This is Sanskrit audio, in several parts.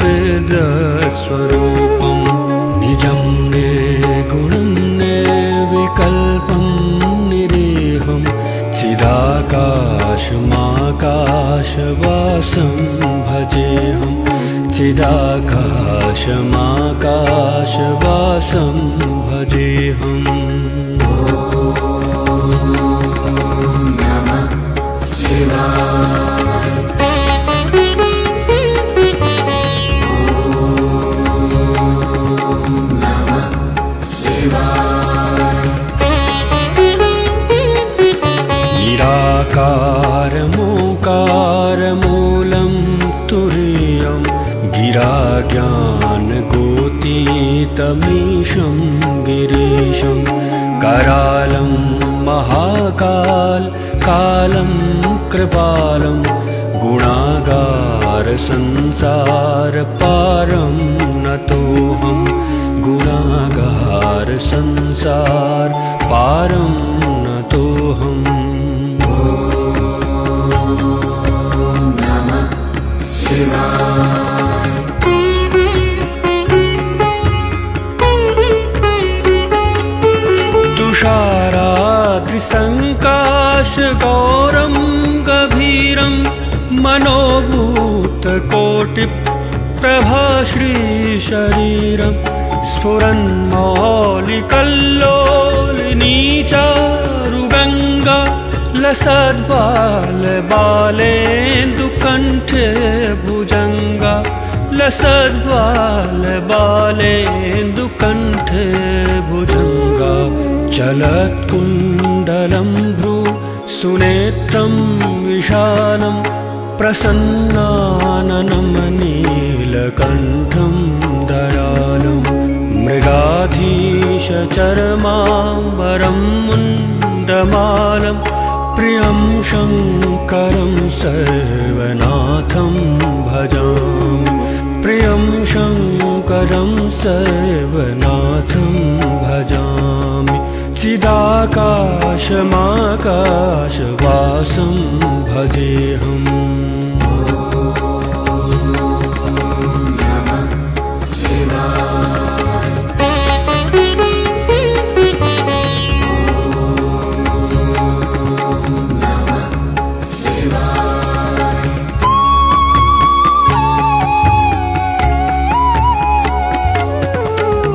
विद्यस्वरूपम् निजं निर्गुणं निर्विकल्पं निरीहं चिदाकाशमाकाशवासं भजेऽहं चिदाकाशमाकाशवासं भजेऽहम् निराकारमोकारमूलं तुरीयं गिराज्ञानगोतीतमीशं गिरीशं करालं महाकालं कृपालं गुणागारसंसारपारं नतोऽहं गुणागारसंसारपारं नतोऽहम् तुषाराद्रिसङ्काशगौरं गभीरं मनोभूतकोटिप्रभाश्रीशरीरं स्फुरन्मौलिकल्लोलिनीचारुगङ्गा लसद्बालबालेन्दुकण्ठे भुजङ्गा लसद्बालबालेन्दुकण्ठे भुजङ्गा चलत्कुण्डलं भ्रू सुनेत्रं विशालं प्रसन्नाननं नीलकण्ठं दयालं मृगाधीशचर्माम्बरं मुण्डमालं प्रियं शङ्करं सर्वनाथं भजामि प्रियं शङ्करं सर्वनाथं भजामि चिदाकाशमाकाशवासं भजेऽहम्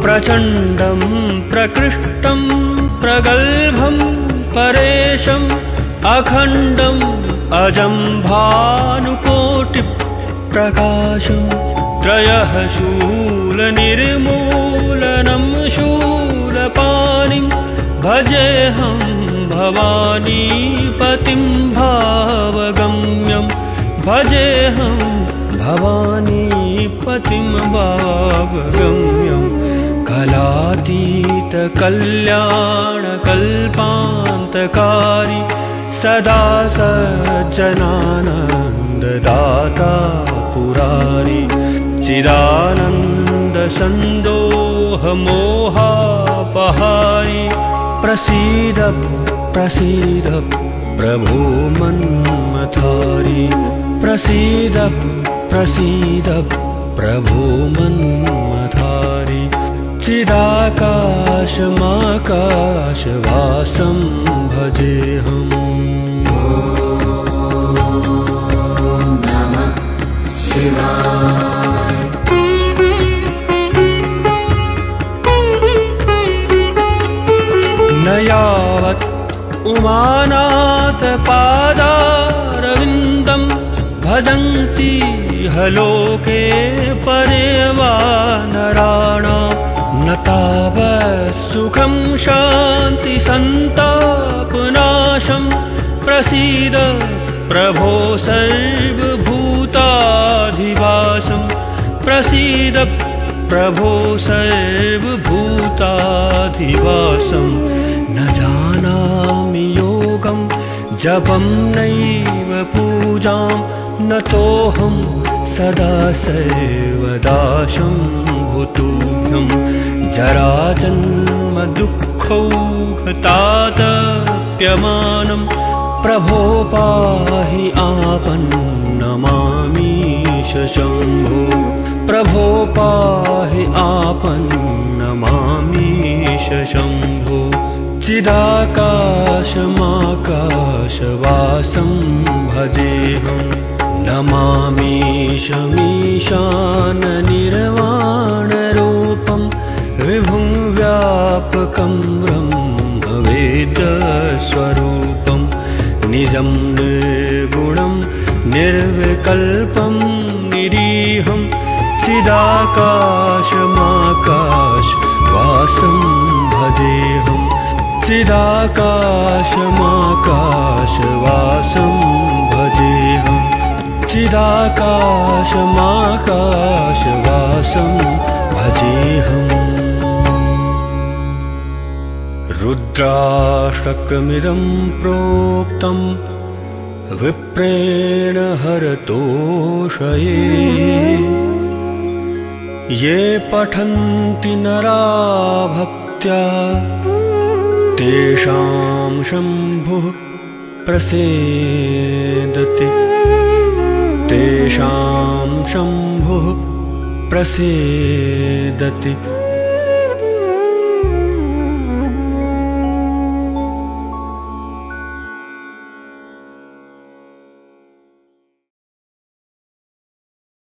प्रचण्डं प्रकृष्टं प्रगल्भं परेशम् अखण्डम् अजं भानुकोटिप्रकाशं त्रयः शूलनिर्मूलनं शूलपाणिं भजेऽहं भवानीपतिं भावगम्यं भजेऽहं भवानीपतिं भावगम्यं कलातीतकल्याणकल्पान्तकारी सदा सज्जनानन्ददाता पुरारी चिदानन्दसन्दोहमोहापहारी प्रसीद प्रसीद प्रभो मन्मथारी प्रसीद प्रसीद प्रभो मन्मथारी चिदाकाशमाकाशवासं भजेऽहम् न यावत् उमानाथपादारविन्दं भजन्ति हलोके परे वा नराणां न तावत् सुखं शान्ति सन्तापनाशं प्रसीद प्रभो सर्वभूताधिवासं प्रसीद प्रभो सर्वभूताधिवासं न जानामि योगं जपं नैव पूजां नतोऽहं सदा सर्वदा शम्भुतुभ्यं जराजन्म दुःखौघतातप्यमानं प्रभो पाहि आपन्नमामीश शम्भो प्रभो पाहि आपन्नमामीश शम्भो चिदाकाशमाकाशवासं भजेऽहं नमामीशमीशाननिर्वाणरूपं विभुं व्यापकं ब्रह्मवेदस्वरूपं निजं निर्गुणं निर्विकल्पं निरीहं चिदाकाशमाकाशवासं भजेऽहं चिदाकाशमाकाशवासं भजेऽहं चिदाकाशमाकाशवासं भजेऽहम् रुद्राष्टकमिदं प्रोक्तं विप्रेण हरतोषये ये पठन्ति नरा भक्त्या तेषां शम्भुः प्रसीदति तेषां शम्भुः प्रसीदति।